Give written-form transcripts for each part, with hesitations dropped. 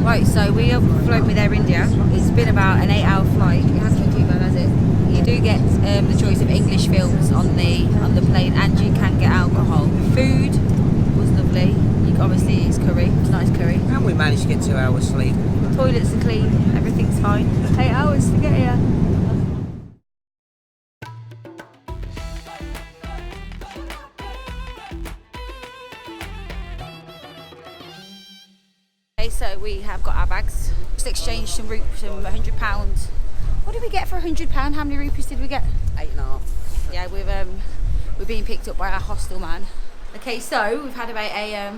Right, so we have flown with Air India. It's been about an 8-hour flight. It hasn't been too bad, has it? You do get the choice of English films on the plane, and you can get alcohol. Food was lovely. Obviously, it's curry. It's nice curry. And we managed to get 2 hours sleep. Toilets are clean. Everything's fine. 8 hours to get here. Okay, so we have got our bags. Just exchanged some £100. What did we get for £100? How many rupees did we get? 8.5. Yeah, we're being picked up by our hostel man. Okay, so we've had about a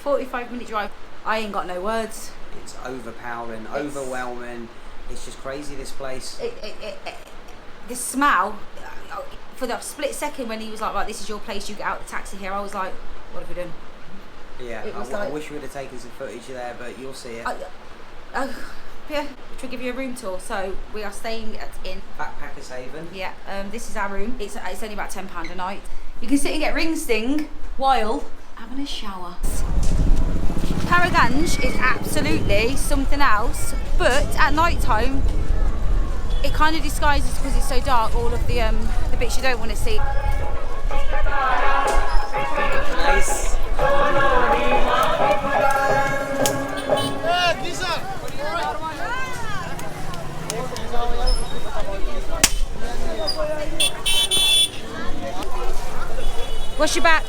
45-minute drive. I ain't got no words. It's overpowering, overwhelming. It's just crazy, this place. The smell, for the split second when he was like, right, this is your place, you get out the taxi here, I was like, what have we done? Yeah, I wish we would have taken some footage there, but you'll see it. Yeah, should we give you a room tour? So we are staying in Backpackers Haven. Yeah, this is our room. It's only about £10 a night. You can sit and get ring sting while having a shower. Paraganj is absolutely something else, but at night time it kind of disguises, because it's so dark, all of the bits you don't want to see. Nice. Watch your back.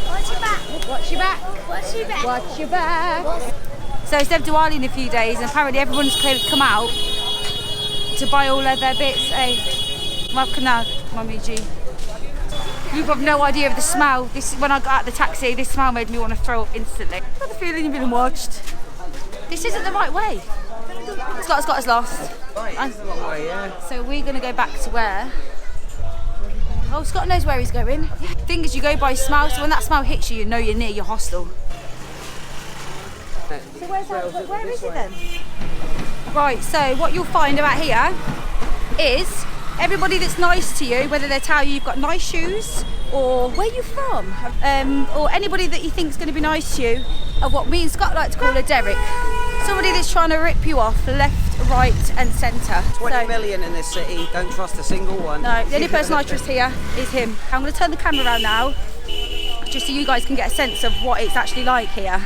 Watch your back. Watch your back. Watch your back. Watch your back. So it's Diwali in a few days, and apparently everyone's come out to buy all of their bits. Hey, Mummy G. You've got no idea of the smell. When I got out of the taxi, this smell made me want to throw up instantly. I've got the feeling you've been watched. This isn't the right way. It's got us lost. Right, it's the wrong way, yeah. So we're going to go back to where? Oh, Scott knows where he's going. The thing is, you go by smell, so when that smell hits you, you know you're near your hostel. So where is it then? Right, so what you'll find about here is everybody that's nice to you, whether they tell you you've got nice shoes, or where you from, or anybody that you think is going to be nice to you, of what me and Scott like to call a Derek. Somebody that's trying to rip you off left, right and centre. 20 million in this city, don't trust a single one. No, the only person I trust here is him. I'm going to turn the camera around now, just so you guys can get a sense of what it's actually like here.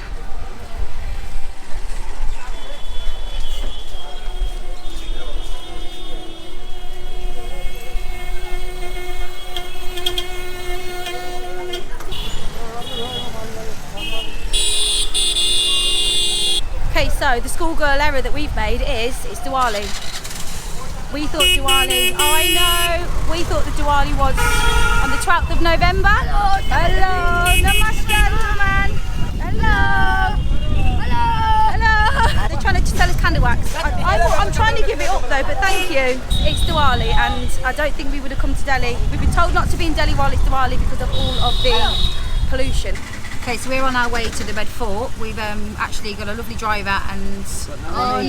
Okay, so the schoolgirl error that we've made is it's Diwali. We thought Diwali, we thought the Diwali was on the 12th of November. Hello, namaste, man. Hello. They're trying to tell us candle wax. I'm trying to give it up though, but thank you. It's Diwali, and I don't think we would have come to Delhi. We've been told not to be in Delhi while it's Diwali because of all of the pollution. Okay, so we're on our way to the Red Fort. We've actually got a lovely driver and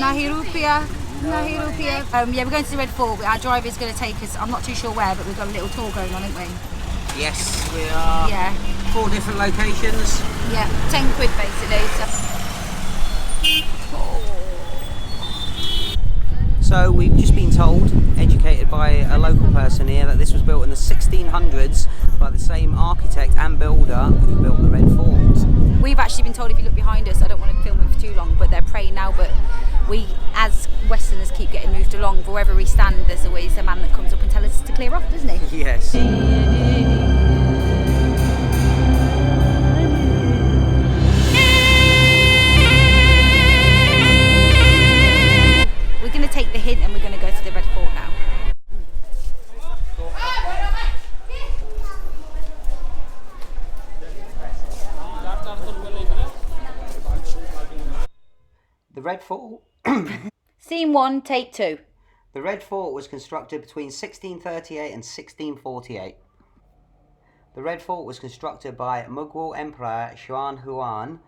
Nahi Rupia. Yeah, we're going to the Red Fort. Our driver's going to take us, I'm not too sure where, but we've got a little tour going on, haven't we? Yes, we are. Yeah. 4 different locations. Yeah, 10 quid basically. So we've just been told, educated by a local person here, that this was built in the 1600s by the same architect and builder who built the Red Fort. We've actually been told, if you look behind us, I don't want to film it for too long, but they're praying now, but we, as Westerners, keep getting moved along. Wherever we stand, there's always a man that comes up and tells us to clear off, doesn't he? Yes. We're going to take the hint and we're going to go to the Red Fort now. The Red Fort. Scene 1, take 2. The Red Fort was constructed between 1638 and 1648. The Red Fort was constructed by Mughal Emperor Shah Jahan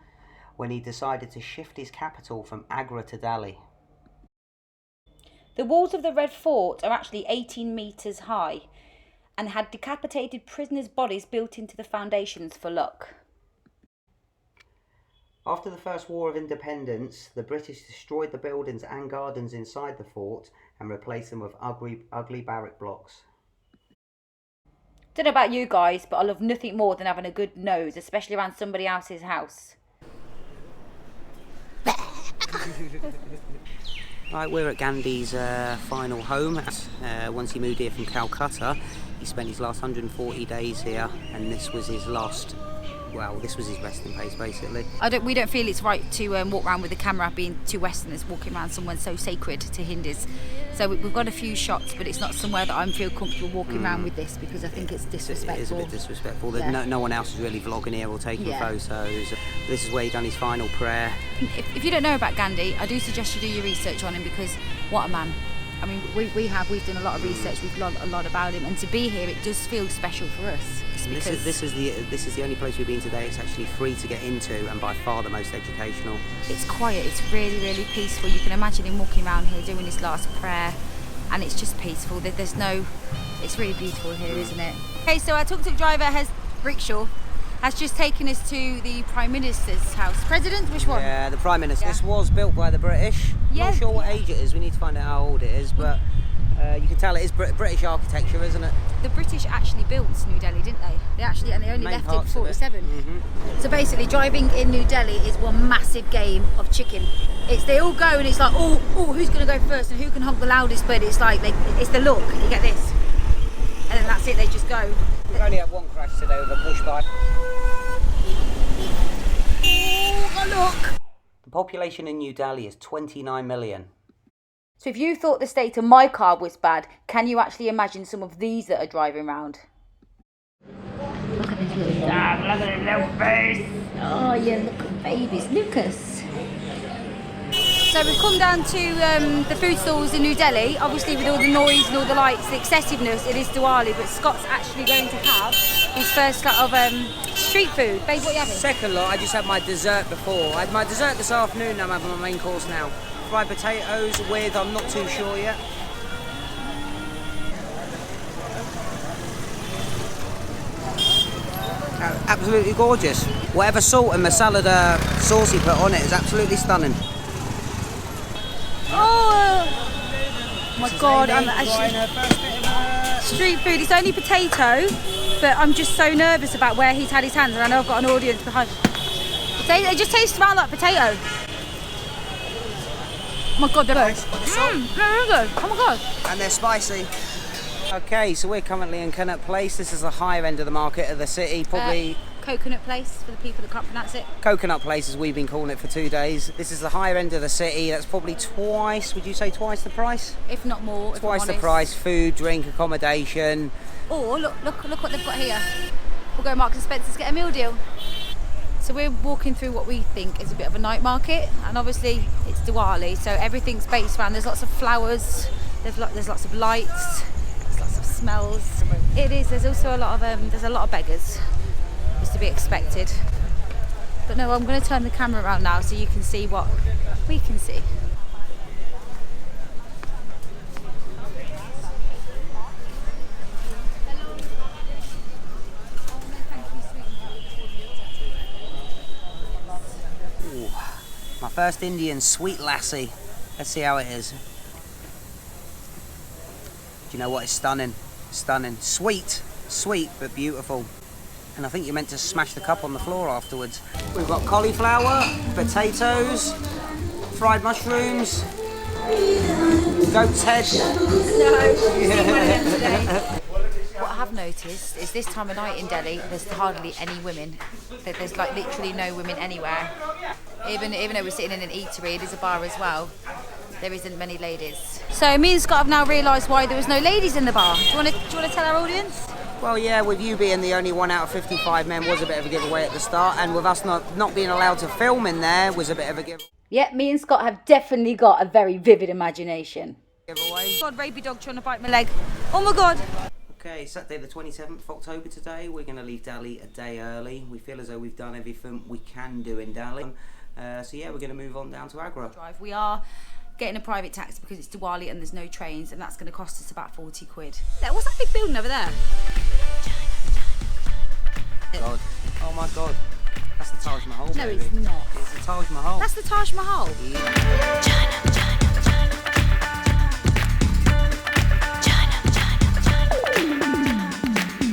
when he decided to shift his capital from Agra to Delhi. The walls of the Red Fort are actually 18 metres high and had decapitated prisoners' bodies built into the foundations for luck. After the First War of Independence, the British destroyed the buildings and gardens inside the fort and replaced them with ugly barrack blocks. Don't know about you guys, but I love nothing more than having a good nose, especially around somebody else's house. Right, we're at Gandhi's final home. Once he moved here from Calcutta, he spent his last 140 days here, and this was his last. Well, this was his resting place, basically. We don't feel it's right to walk around with the camera being two Westerners walking around somewhere so sacred to Hindus. So we've got a few shots, but it's not somewhere that I feel comfortable walking around with this because I think it's disrespectful. It is a bit disrespectful. Yeah. No one else is really vlogging here or taking photos. This is where he done his final prayer. If you don't know about Gandhi, I do suggest you do your research on him because what a man. I mean, we've done a lot of research. We've learned a lot about him, and to be here, it does feel special for us. This is the only place we've been today. It's actually free to get into, and by far the most educational. It's quiet. It's really, really peaceful. You can imagine him walking around here doing his last prayer, and it's just peaceful. There's no. It's really beautiful here, isn't it? Okay, so our tuk-tuk driver Rickshaw has just taken us to the Prime Minister's house. President, which one? Yeah, the Prime Minister. Yeah. This was built by the British. Yeah. Not sure what age it is. We need to find out how old it is, but you can tell it is British architecture, isn't it? The British actually built New Delhi, didn't they? And they only left in 47. So basically, driving in New Delhi is one massive game of chicken. They all go and it's like, oh, who's going to go first and who can honk the loudest? But it's like it's the look. You get this, and then that's it. They just go. We've only had one crash today with a push bike. Oh, look! The population in New Delhi is 29 million. So if you thought the state of my car was bad, can you actually imagine some of these that are driving around? Look at this little dog, look at his little face. Oh yeah, look at babies, Lucas. So we've come down to the food stalls in New Delhi. Obviously with all the noise and all the lights, the excessiveness, it is Diwali, but Scott's actually going to have his first lot of street food. Babe, what are you having? Second lot, I just had my dessert before. I had my dessert this afternoon, I'm having my main course now. Fried potatoes with, I'm not too sure yet. Absolutely gorgeous. Whatever salt and masala sauce he put on it is absolutely stunning. Oh my God, I'm actually... Street food, it's only potato, but I'm just so nervous about where he's had his hands, and I know I've got an audience behind. It just tastes around like potato. Oh my God, they're good. They're good. Oh my God. And they're spicy. Okay, so we're currently in Connaught Place. This is the higher end of the market of the city, probably... Coconut Place, for the people that can't pronounce it. Coconut Place, as we've been calling it for 2 days. This is the higher end of the city. That's probably twice, would you say twice the price? If not more, Twice the price, food, drink, accommodation. Oh, look what they've got here. We'll go Marks and Spencer's, get a meal deal. So we're walking through what we think is a bit of a night market, and obviously it's Diwali, so everything's based around, there's lots of flowers, there's lots of lights, there's lots of smells. There's also a lot of beggars. Is to be expected. But no, I'm going to turn the camera around now so you can see what we can see. Ooh, my first Indian sweet lassie. Let's see how it is. Do you know what? It's stunning. Stunning. Sweet, but beautiful. And I think you're meant to smash the cup on the floor afterwards. We've got cauliflower, potatoes, fried mushrooms, goat's head. What I have noticed is this time of night in Delhi, there's hardly any women. There's like literally no women anywhere. Even though we're sitting in an eatery, it is a bar as well. There isn't many ladies. So me and Scott have now realised why there was no ladies in the bar. Do you want to tell our audience? Well, yeah, with you being the only one out of 55 men was a bit of a giveaway at the start, and with us not being allowed to film in there was a bit of a giveaway. Yeah, me and Scott have definitely got a very vivid imagination. God, rapey dog trying to bite my leg. Oh my God. Okay, Saturday the 27th of October today. We're going to leave Delhi a day early. We feel as though we've done everything we can do in Delhi. So yeah, we're going to move on down to Agra. We are getting a private taxi because it's Diwali and there's no trains, and that's going to cost us about 40 quid. What's that big building over there? God. Oh my God. That's the Taj Mahal. No, baby. it's not. It's the Taj Mahal. That's the Taj Mahal. Yeah.